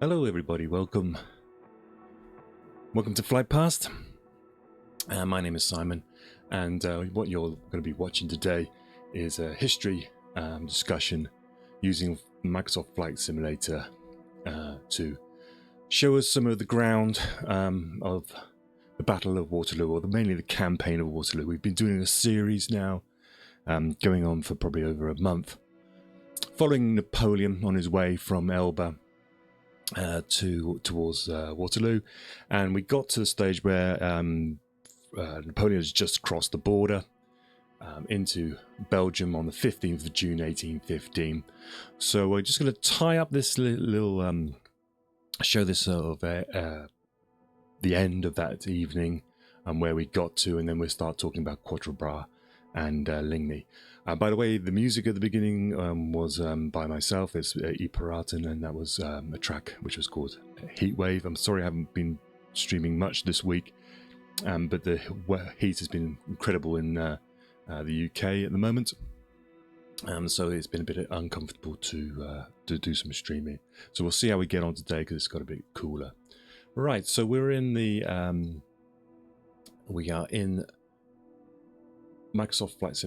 Hello everybody, welcome to Flight Past. My name is Simon, and what you're going to be watching today is a history discussion using Microsoft Flight Simulator to show us some of the ground of the Battle of Waterloo, or mainly the campaign of Waterloo. We've been doing a series now going on for probably over a month, following Napoleon on his way from Elba towards Waterloo, and we got to the stage where Napoleon has just crossed the border into Belgium on the 15th of June 1815. So we're just going to tie up this little show this sort of the end of that evening and where we got to, and then we'll start talking about Waterloo and Ligny. By the way, the music at the beginning was by myself. It's Iparaten, and that was a track which was called Heatwave. I'm sorry I haven't been streaming much this week, but the heat has been incredible in the UK at the moment, so it's been a bit uncomfortable to do some streaming. So we'll see how we get on today, because it's got a bit cooler. Right, so we're in the we are in Microsoft Flight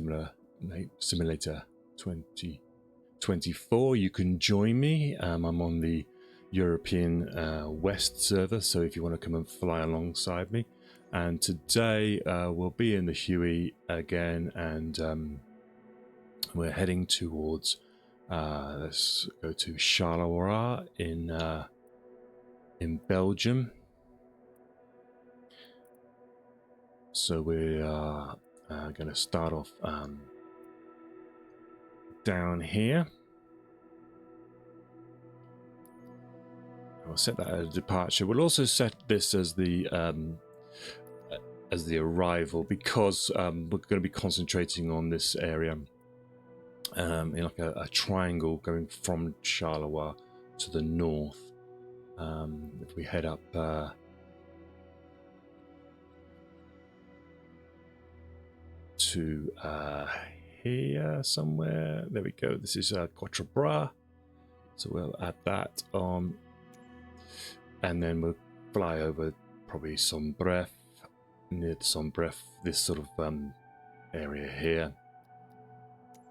Simulator 2024. You can join me. I'm on the European West server, so if you want to come and fly alongside me. And today we'll be in the Huey again, and we're heading towards let's go to Charleroi in Belgium. So we are going to start off down here. I'll set that as a departure. We'll also set this as the arrival, because we're going to be concentrating on this area in like a triangle going from Charleroi to the north. If we head up to here somewhere, there we go. This is Waterloo, so we'll add that on, and then we'll fly over probably Sombref, near the Sombref, this sort of area here,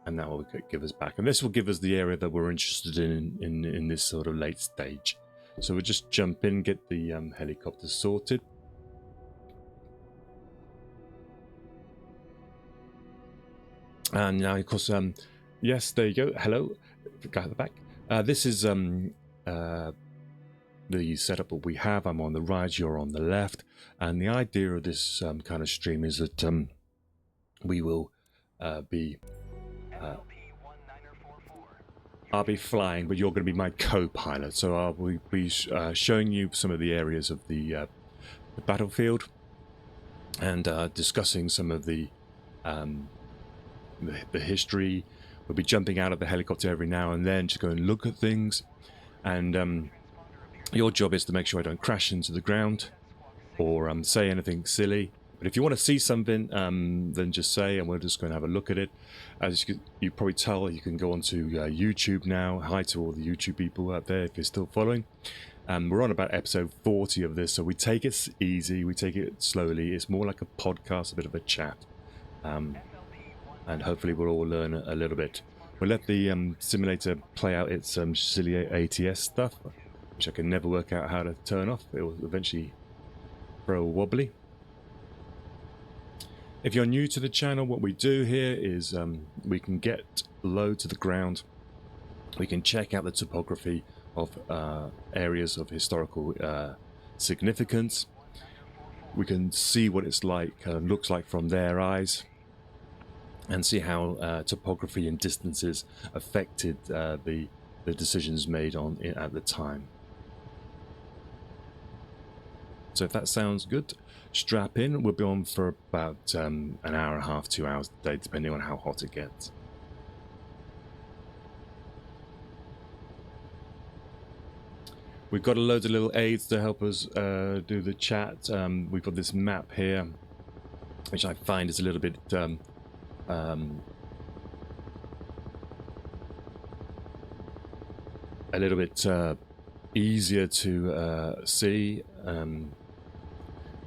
and that will give us back, and this will give us the area that we're interested in this sort of late stage. So we'll just jump in, get the helicopter sorted. And now, of course, yes, there you go. Hello, the guy at the back. This is the setup that we have. I'm on the right, you're on the left. And the idea of this kind of stream is that we will be... I'll be flying, but you're going to be my co-pilot. So I'll be showing you some of the areas of the battlefield, and discussing some of the history. We'll be jumping out of the helicopter every now and then to go and look at things, and your job is to make sure I don't crash into the ground or say anything silly. But if you want to see something, then just say, and we're just going to have a look at it. As you probably tell, you can go onto YouTube now. Hi to all the YouTube people out there if you're still following. We're on about episode 40 of this, so we take it easy, we take it slowly. It's more like a podcast, a bit of a chat. And hopefully we'll all learn a little bit. We'll let the simulator play out its silly ATS stuff, which I can never work out how to turn off. It will eventually throw a wobbly. If you're new to the channel, what we do here is we can get low to the ground. We can check out the topography of areas of historical significance. We can see what it's like, looks like from their eyes, and see how topography and distances affected the decisions made at the time. So if that sounds good, strap in. We'll be on for about an hour and a half, 2 hours a day, depending on how hot it gets. We've got a load of little aids to help us do the chat. We've got this map here, which I find is a little bit easier to see.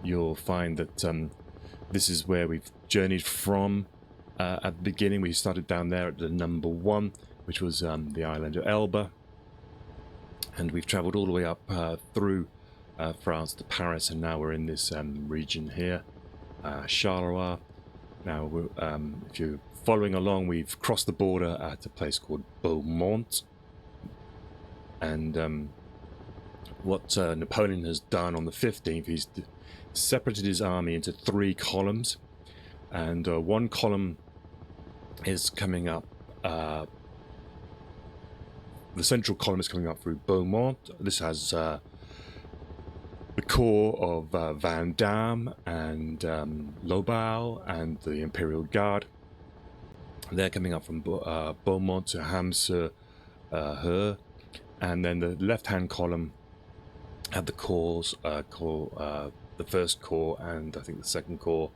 You'll find that this is where we've journeyed from. At the beginning, we started down there at the number 1, which was the island of Elba. And we've traveled all the way up through France to Paris, and now we're in this region here, Charleroi. Now, if you're following along, we've crossed the border at a place called Beaumont. And what Napoleon has done on the 15th, he's separated his army into 3 columns. And one column is coming up, the central column is coming up through Beaumont. This has the corps of Van Damme and Lobau and the Imperial Guard. They're coming up from Beaumont to Ham-sur-Her. And then the left-hand column had the corps, the first corps and I think the second corps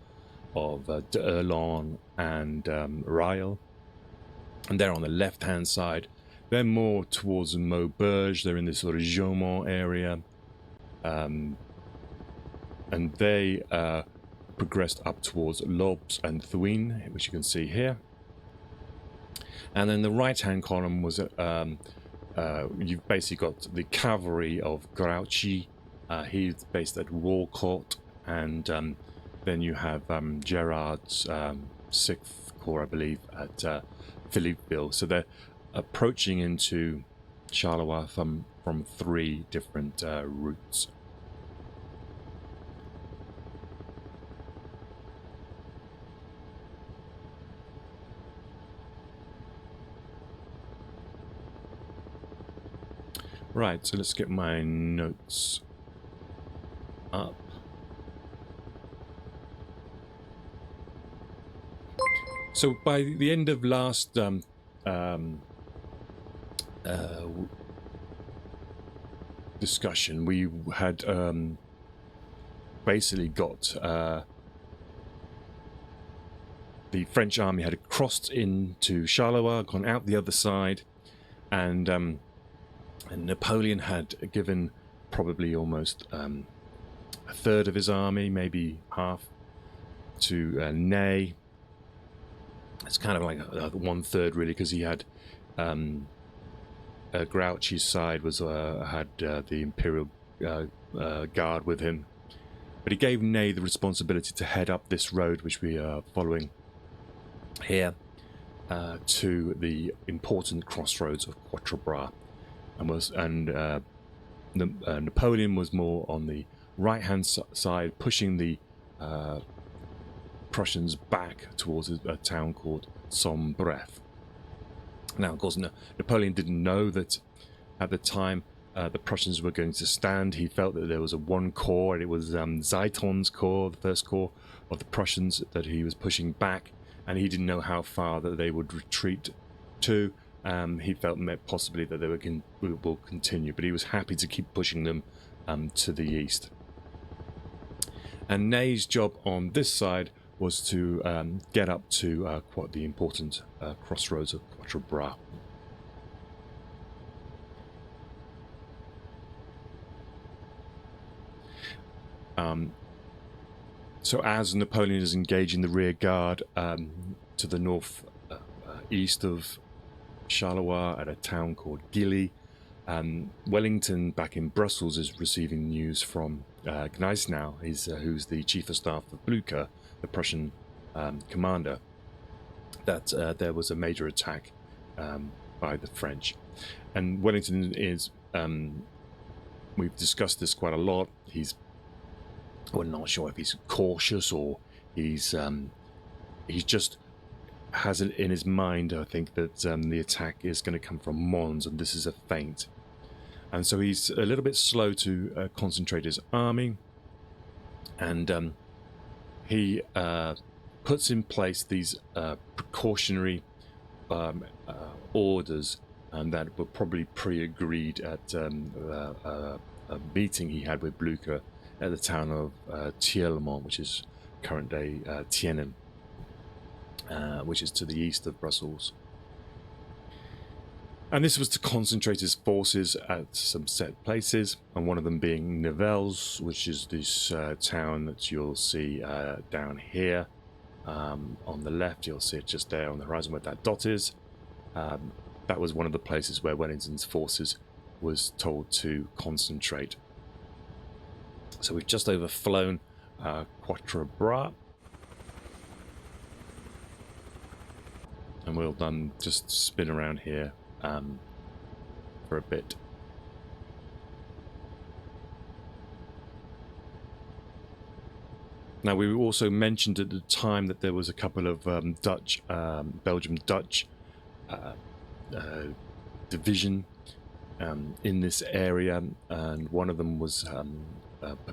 of d'Erlon and Ryle. And they're on the left-hand side. They're more towards Maubeuge. They're in this sort of Jaumont area. And they progressed up towards Lobes and Thuin, which you can see here. And then the right-hand column was you've basically got the cavalry of Grouchy. He's based at Walcourt, and then you have Gerard's 6th Corps, I believe, at Philippeville. So they're approaching into Charleroi from 3 different routes. Right, so let's get my notes up. So by the end of last discussion, we had basically got the French army had crossed into Charleroi, gone out the other side, and Napoleon had given probably almost a third of his army, maybe half, to Ney. It's kind of like 1/3 really, because he had Grouchy's side was had the Imperial Guard with him, but he gave Ney the responsibility to head up this road which we are following here to the important crossroads of Quatre Bras. Napoleon was more on the right-hand side, pushing the Prussians back towards a town called Sombref. Now, of course, Napoleon didn't know that at the time the Prussians were going to stand. He felt that there was one corps, and it was Ziethen's corps, the first corps of the Prussians, that he was pushing back, and he didn't know how far that they would retreat to. He felt possibly that they will continue, but he was happy to keep pushing them to the east. And Ney's job on this side was to get up to the important crossroads of Quatre Bras. So as Napoleon is engaging the rear guard to the north east of Charleroi at a town called Gilly, Wellington back in Brussels is receiving news from Gneisenau, who's the chief of staff of Blücher, the Prussian commander, that there was a major attack by the French. And Wellington is, we've discussed this quite a lot, we're not sure if he's cautious or he's just has it in his mind, I think, that the attack is going to come from Mons, and this is a feint. And so he's a little bit slow to concentrate his army, and he puts in place these precautionary orders that were probably pre-agreed at a meeting he had with Blücher at the town of Thielmont, which is current-day Tienen, which is to the east of Brussels. And this was to concentrate his forces at some set places, and one of them being Nivelles, which is this town that you'll see down here on the left. You'll see it just there on the horizon where that dot is. That was one of the places where Wellington's forces was told to concentrate. So we've just overflown Quatre Bras, and we'll just spin around here for a bit. Now, we also mentioned at the time that there was a couple of Belgium Dutch division in this area, and one of them was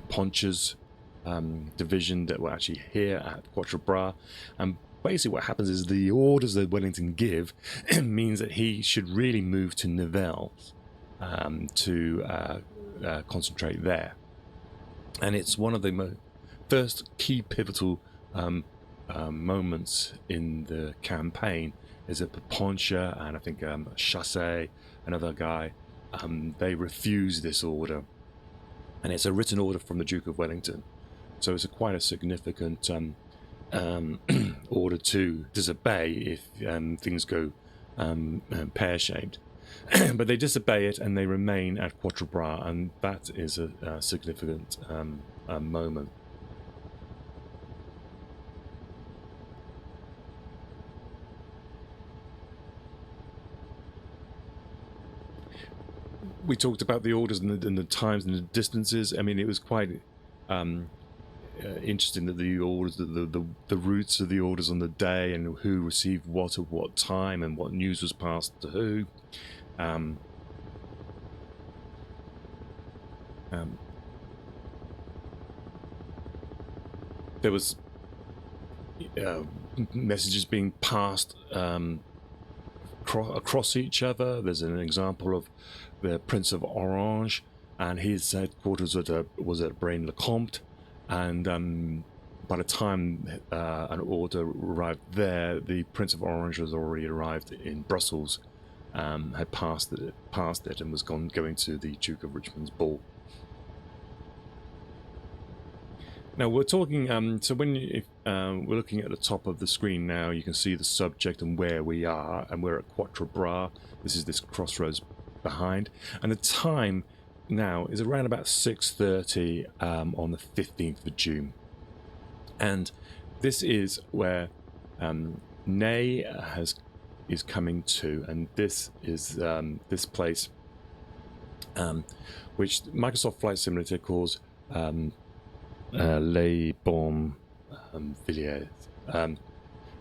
Poncha's division that were actually here at Quatre Bras. And basically what happens is the orders that Wellington give means that he should really move to Nivelles to concentrate there. And it's one of the first key pivotal moments in the campaign is that Poncha and I think Chassé, another guy, they refuse this order. And it's a written order from the Duke of Wellington. So it's quite a significant order to disobey if things go pear-shaped. But they disobey it and they remain at Quatre Bras, and that is a significant moment. We talked about the orders and the times and the distances. I mean, it was quite interesting that the orders, the routes of the orders on the day, and who received what at what time, and what news was passed to who. There was messages being passed across each other. There's an example of the Prince of Orange, and his headquarters was at Braine-le-Comte, and by the time an order arrived there, the Prince of Orange was already arrived in Brussels, had passed it, and was going to the Duke of Richmond's ball. Now we're talking. So when we're looking at the top of the screen now, you can see the subject and where we are, and we're at Quatre Bras. This is this crossroads behind, and the time now is around about 6:30 on the 15th of June, and this is where Ney is coming to, and this is this place which Microsoft Flight Simulator calls Les Baumes Villiers,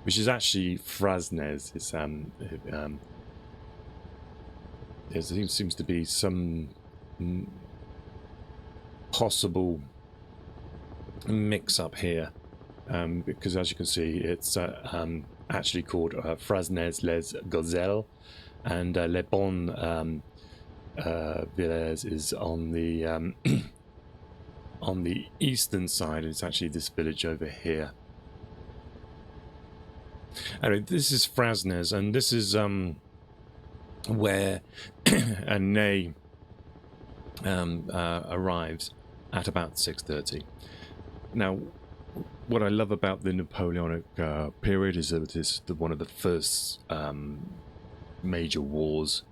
which is actually Frasnes. It's there seems to be some possible mix-up here, because as you can see, it's actually called Frasnes les Gazelles, and Les Baumes Villiers is on the on the eastern side. It's actually this village over here. Anyway, this is Frasnes, and this is where Ney arrives at about 6:30. Now, what I love about the Napoleonic period is that it is one of the first major wars,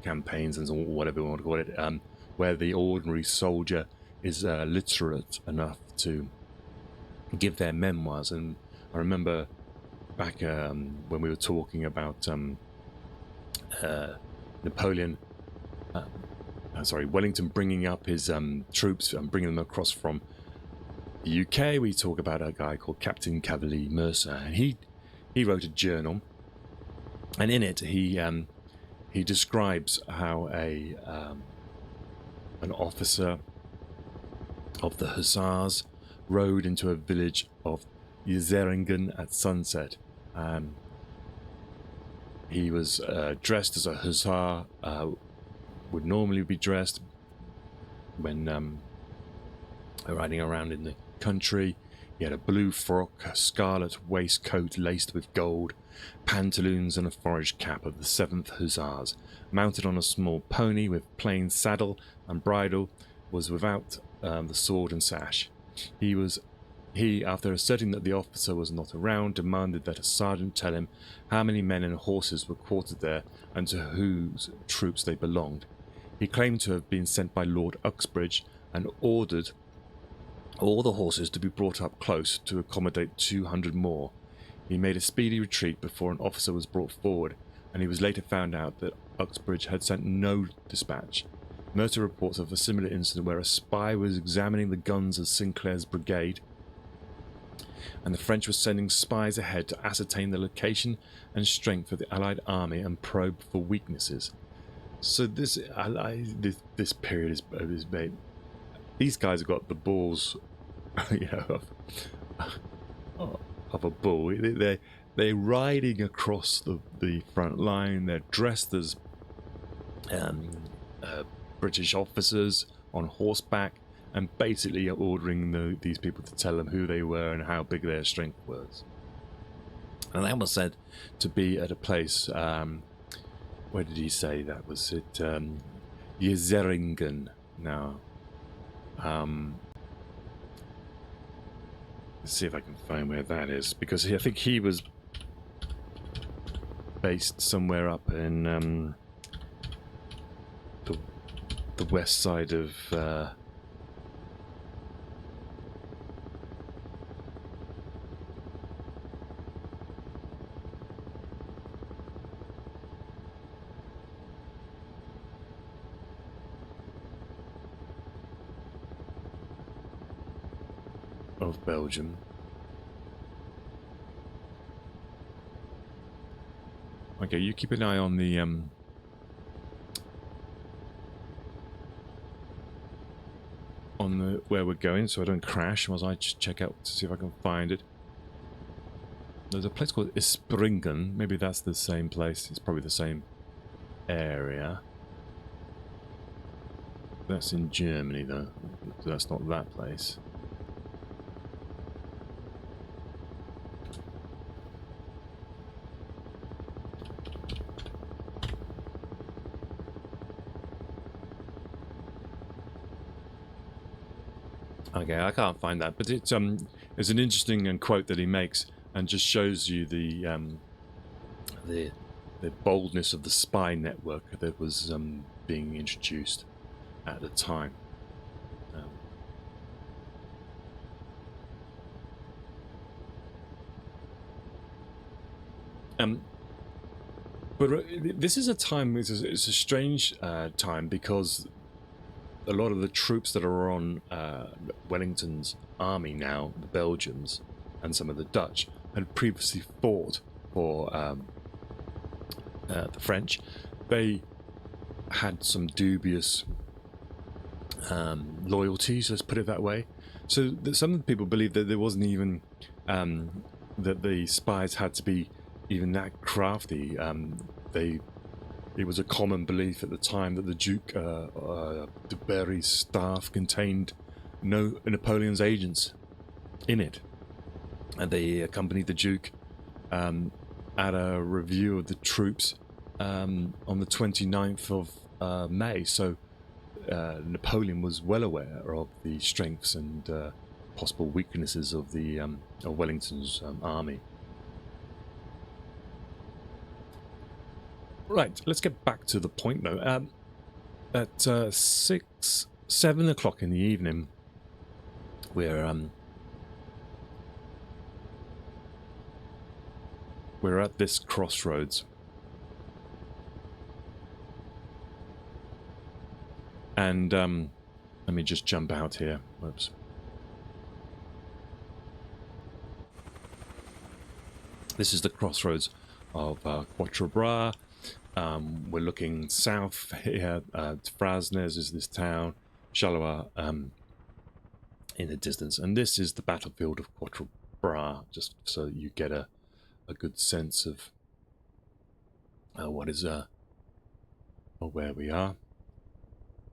campaigns, and whatever you want to call it, where the ordinary soldier is literate enough to give their memoirs. And I remember back when we were talking about Napoleon, Wellington bringing up his troops and bringing them across from the UK, we talk about a guy called Captain Cavalier Mercer, and he wrote a journal, and in it he describes how an officer of the Hussars rode into a village of Zeringen at sunset. He was dressed as a hussar would normally be dressed when riding around in the country. He had a blue frock, a scarlet waistcoat laced with gold, pantaloons and a forage cap of the 7th Hussars, mounted on a small pony with plain saddle and bridle, was without the sword and sash. He, after asserting that the officer was not around, demanded that a sergeant tell him how many men and horses were quartered there and to whose troops they belonged. He claimed to have been sent by Lord Uxbridge and ordered all the horses to be brought up close to accommodate 200 more. He made a speedy retreat before an officer was brought forward, and he was later found out that Uxbridge had sent no dispatch. Mercer reports of a similar incident where a spy was examining the guns of Sinclair's brigade, and the French were sending spies ahead to ascertain the location and strength of the Allied army and probe for weaknesses. So this period is made. These guys have got the balls, of a bull. They're riding across the front line. They're dressed as British officers on horseback, and basically ordering these people to tell them who they were and how big their strength was. And that was said to be at a place. Where did he say that was? It Jezeringen. Now, let's see if I can find where that is, because I think he was based somewhere up in the west side of Belgium. Okay, you keep an eye on the where we're going, so I don't crash. Whilst I just check out to see if I can find it. There's a place called Ispringen. Maybe that's the same place. It's probably the same area. That's in Germany, though. That's not that place. Okay, I can't find that, but it's an interesting quote that he makes, and just shows you the boldness of the spy network that was being introduced at the time. But this is a time. It's a strange time, because a lot of the troops that are on Wellington's army now, the Belgians and some of the Dutch, had previously fought for the French. They had some dubious loyalties, let's put it that way. So some of the people believe that there wasn't even that the spies had to be even that crafty. It was a common belief at the time that the Duke de Berry's staff contained no Napoleon's agents in it, and they accompanied the Duke at a review of the troops on the 29th of May. So Napoleon was well aware of the strengths and possible weaknesses of the of Wellington's army. Right, let's get back to the point, though. At 7 o'clock in the evening, we're at this crossroads, and let me just jump out here. Whoops. This is the crossroads of Quatre Bras. We're looking south here. Frasnes is this town, Charleroi in the distance, and this is the battlefield of Quatre Bras, just so you get a good sense of what is where we are.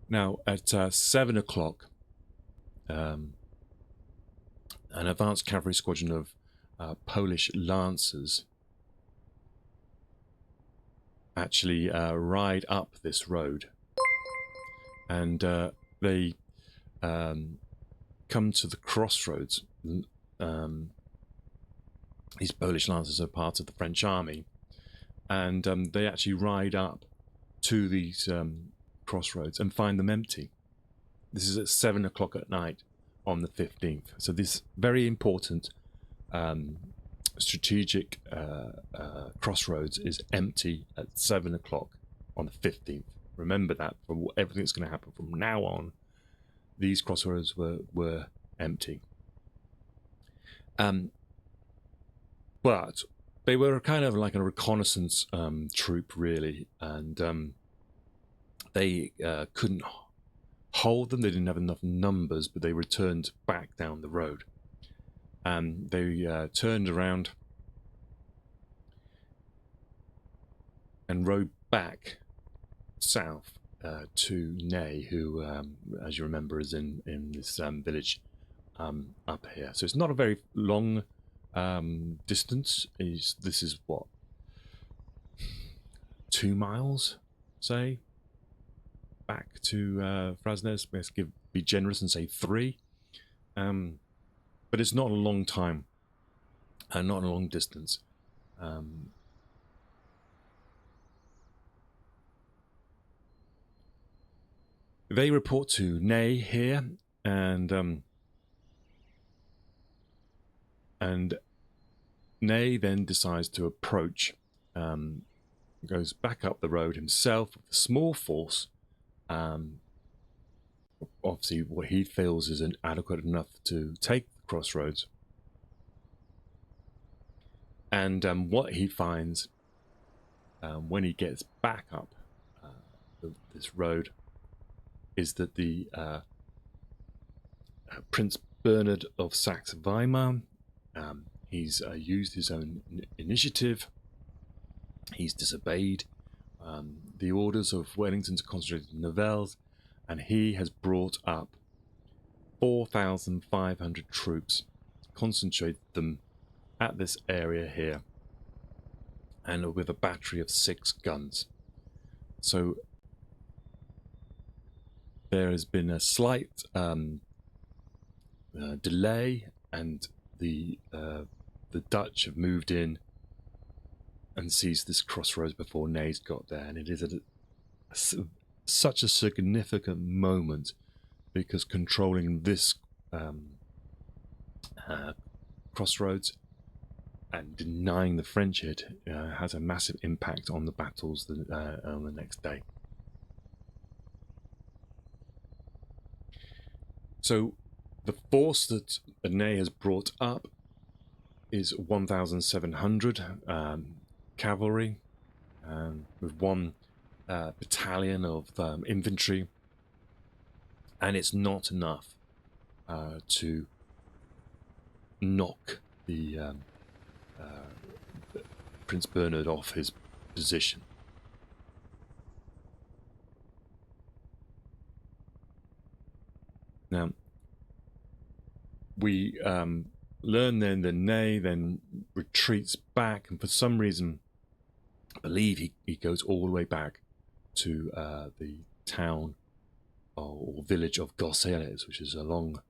Now at 7 o'clock, an advanced cavalry squadron of Polish lancers actually ride up this road, and they come to the crossroads. These Polish lancers are part of the French army, and they actually ride up to these crossroads and find them empty. This is at 7 o'clock at night on the 15th. So this very important strategic crossroads is empty at 7 o'clock on the 15th. Remember that for everything that's going to happen from now on. These crossroads were empty. But they were kind of like a reconnaissance troop, really, and they couldn't hold them. They didn't have enough numbers, but they returned back down the road. They turned around and rode back south to Ney, who, as you remember, is in this village up here. So it's not a very long distance. This is what, 2 miles, say, back to Frasnes. Let's be generous and say 3. But it's not a long time, not a long distance. They report to Ney here, and Ney then decides to approach, goes back up the road himself with a small force, obviously what he feels is inadequate enough to take the crossroads. And what he finds when he gets back up this road is that the Prince Bernard of Saxe-Weimar, he's used his own initiative. He's disobeyed the orders of Wellington to concentrate in Nivelles, and he has brought up 4,500 troops, concentrated them at this area here, and with a battery of 6 guns. So there has been a slight delay, and the Dutch have moved in and seized this crossroads before Ney's got there, and it is such a significant moment, because controlling this crossroads and denying the French it has a massive impact on the battles on the next day. So the force that Ney has brought up is 1,700 cavalry, with 1 battalion of infantry, and it's not enough to knock the Prince Bernard off his position. Now, we learn then that Ney then retreats back, and for some reason, I believe he goes all the way back to the town or village of Gosselies, which is a long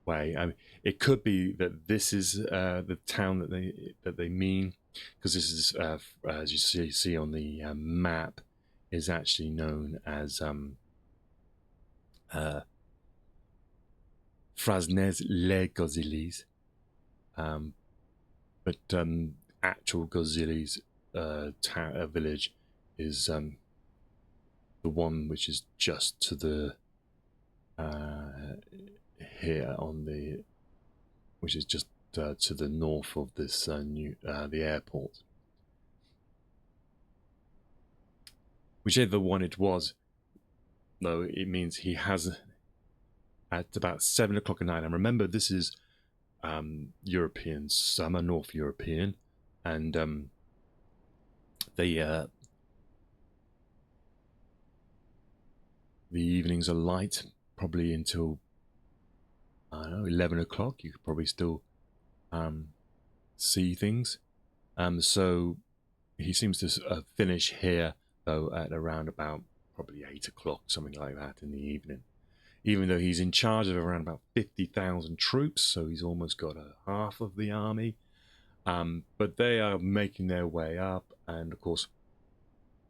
way. I mean, it could be that this is the town that they mean, because this is, as you see on the map, is actually known as Frasnes-les-Gosselies, but actual Gosselies village is the one which is just to the here on the, which is just to the north of this the airport. Whichever one it was, though, it means he has at about 7 o'clock at night. And remember, this is European summer, North European, and the evenings are light, probably until, I don't know, 11 o'clock. You could probably still see things. So he seems to finish here though, at around about probably 8 o'clock, something like that, in the evening. Even though he's in charge of around about 50,000 troops, so he's almost got a half of the army. But they are making their way up, and of course,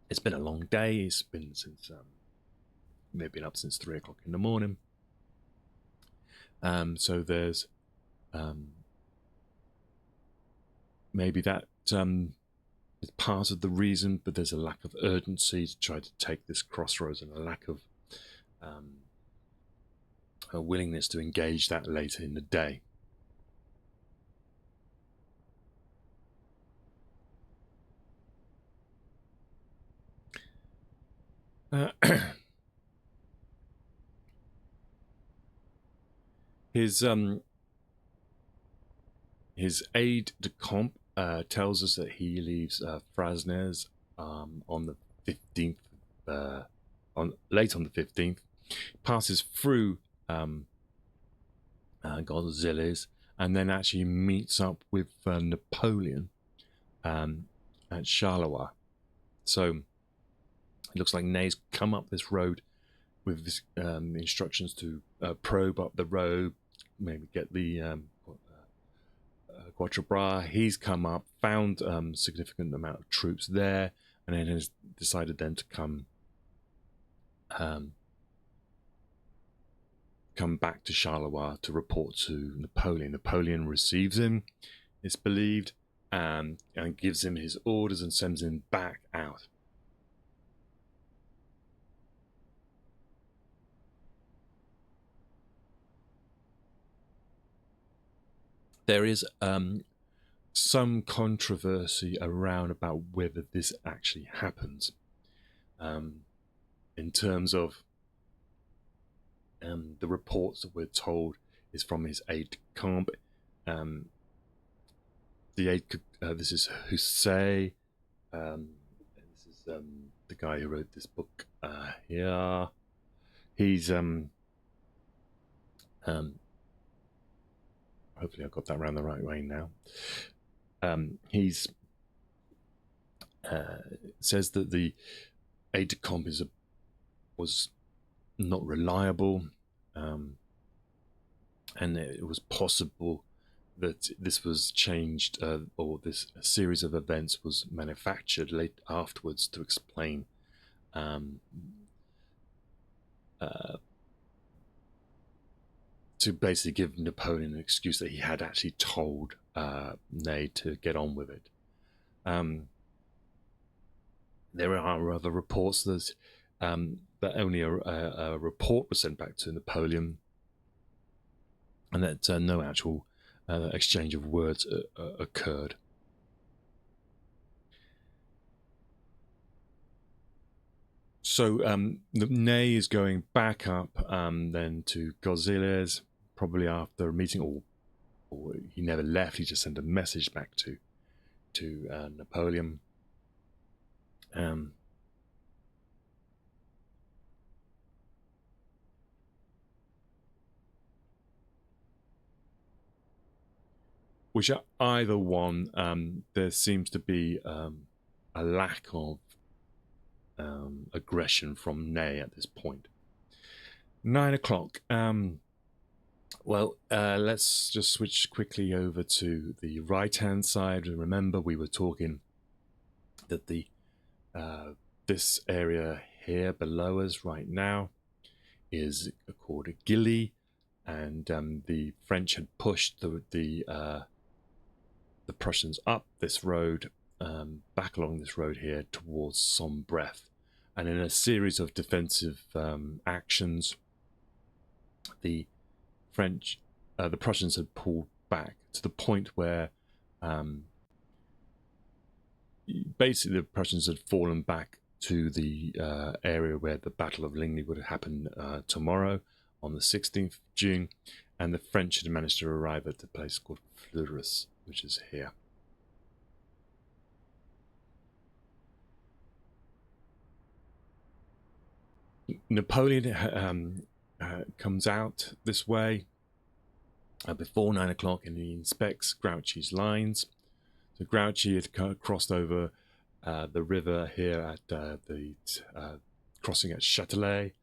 it's been a long day. It's been since they've been up since 3 o'clock in the morning. So there's maybe that is part of the reason, but there's a lack of urgency to try to take this crossroads, and a lack of a willingness to engage that later in the day. His aide-de-camp tells us that he leaves Frasnes on the 15th, late on the 15th, passes through Godzillas, and then actually meets up with Napoleon at Charleroi. So it looks like Ney's come up this road with this, instructions to probe up the road, maybe get the Quatre Bras. He's come up, found significant amount of troops there, and then has decided then to come back to Charleroi to report to Napoleon. Napoleon receives him, it's believed, and gives him his orders and sends him back out. There is some controversy around about whether this actually happens, in terms of the reports that we're told is from his aide-de-camp. This is Hussein. This is the guy who wrote this book here. He's hopefully I got that around the right way now. He's says that the aide-de-camp was not reliable, and it was possible that this was changed, or this series of events was manufactured late afterwards to explain to basically give Napoleon an excuse that he had actually told Ney to get on with it. There are other reports that only a report was sent back to Napoleon, and that no actual exchange of words occurred. So Ney is going back up then to Godzillas, probably after a meeting, or he never left. He just sent a message back to Napoleon. Which are either one, there seems to be a lack of aggression from Ney at this point. 9 o'clock. Let's just switch quickly over to the right-hand side. Remember, we were talking that the this area here below us right now is called a Gilly, and the French had pushed the Prussians up this road, back along this road here towards Sombref, and in a series of defensive actions, the Prussians had pulled back to the point where basically the Prussians had fallen back to the area where the Battle of Ligny would happen tomorrow on the 16th of June, and the French had managed to arrive at a place called Fleurus, which is here. Napoleon comes out this way before 9 o'clock, and he inspects Grouchy's lines. So Grouchy had crossed over the river here at the crossing at Châtelet,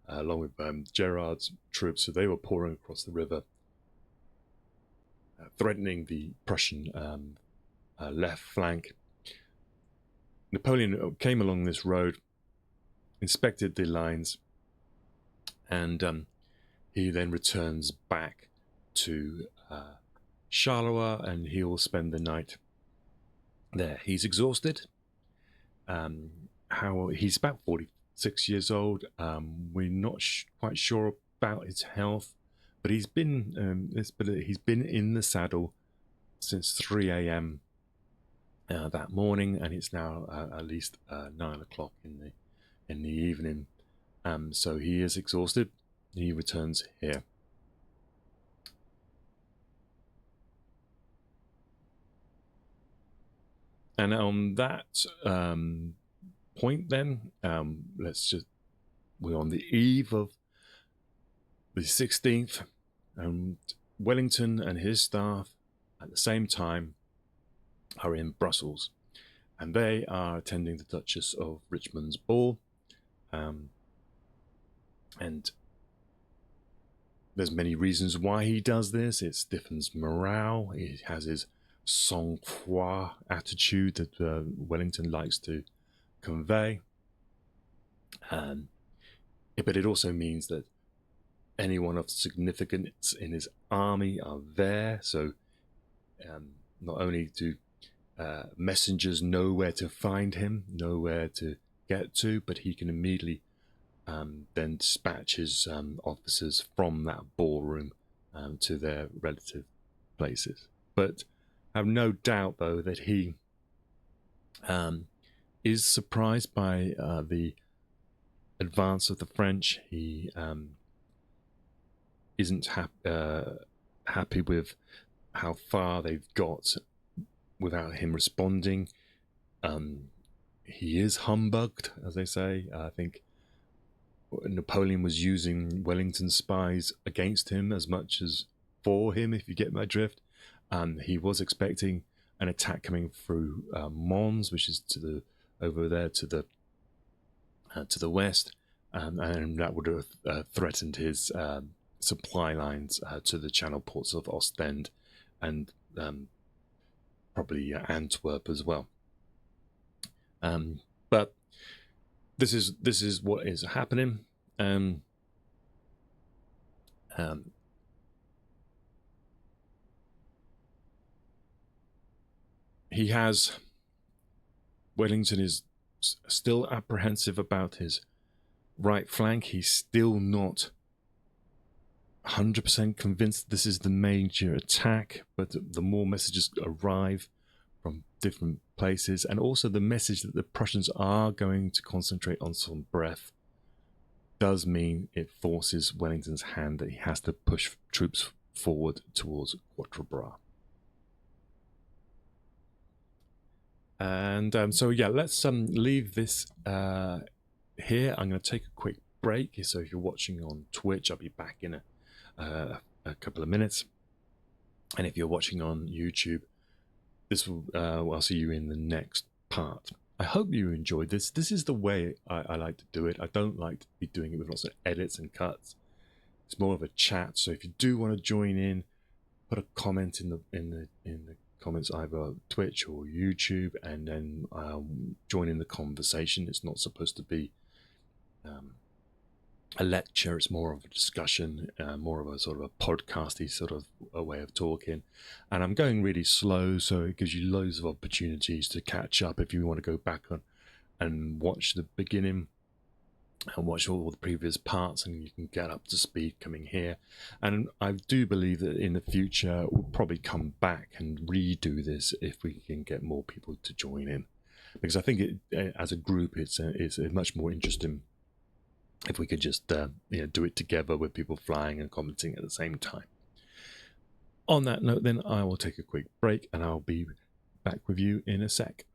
along with Gerard's troops. So they were pouring across the river, threatening the Prussian left flank. Napoleon came along this road, inspected the lines, and he then returns back to Charleroi, and he will spend the night there. He's exhausted. He's about 46 years old. We're not quite sure about his health, but he's been in the saddle since 3 a.m. That morning, and it's now at least 9 o'clock in the evening. So he is exhausted. He returns here. And on that point, then we're on the eve of the 16th, and Wellington and his staff at the same time are in Brussels, and they are attending the Duchess of Richmond's ball, and there's many reasons why he does this. It stiffens morale. He has his sang-froid attitude that Wellington likes to convey, but it also means that anyone of significance in his army are there. So not only do messengers know where to find him, know where to get to, but he can immediately then dispatch his officers from that ballroom to their relative places. But I have no doubt, though, that he is surprised by the advance of the French. He isn't happy with how far they've got without him responding. He is humbugged, as they say. I think Napoleon was using Wellington's spies against him as much as for him, if you get my drift. He was expecting an attack coming through Mons, which is over there to the west, and that would have threatened his supply lines to the channel ports of Ostend and probably Antwerp as well. But this is what is happening. Wellington is still apprehensive about his right flank. He's still not 100% convinced this is the major attack, but the more messages arrive from different places, and also the message that the Prussians are going to concentrate on Sombref, does mean it forces Wellington's hand that he has to push troops forward towards Quatre Bras. And so yeah, let's leave this here. I'm going to take a quick break. So if you're watching on Twitch, I'll be back in a couple of minutes. And if you're watching on YouTube, I'll see you in the next part. I hope you enjoyed this. This is the way I like to do it. I don't like to be doing it with lots of edits and cuts. It's more of a chat. So if you do want to join in, put a comment in the comments, either Twitch or YouTube, and then join in the conversation. It's not supposed to be a lecture. It's more of a discussion, more of a sort of a podcasty sort of a way of talking. And I'm going really slow, so it gives you loads of opportunities to catch up if you want to go back on and watch the beginning and watch all the previous parts, and you can get up to speed coming here. And I do believe that in the future we'll probably come back and redo this if we can get more people to join in, because I think as a group it's much more interesting if we could just do it together with people flying and commenting at the same time. On that note, then, I will take a quick break and I'll be back with you in a sec.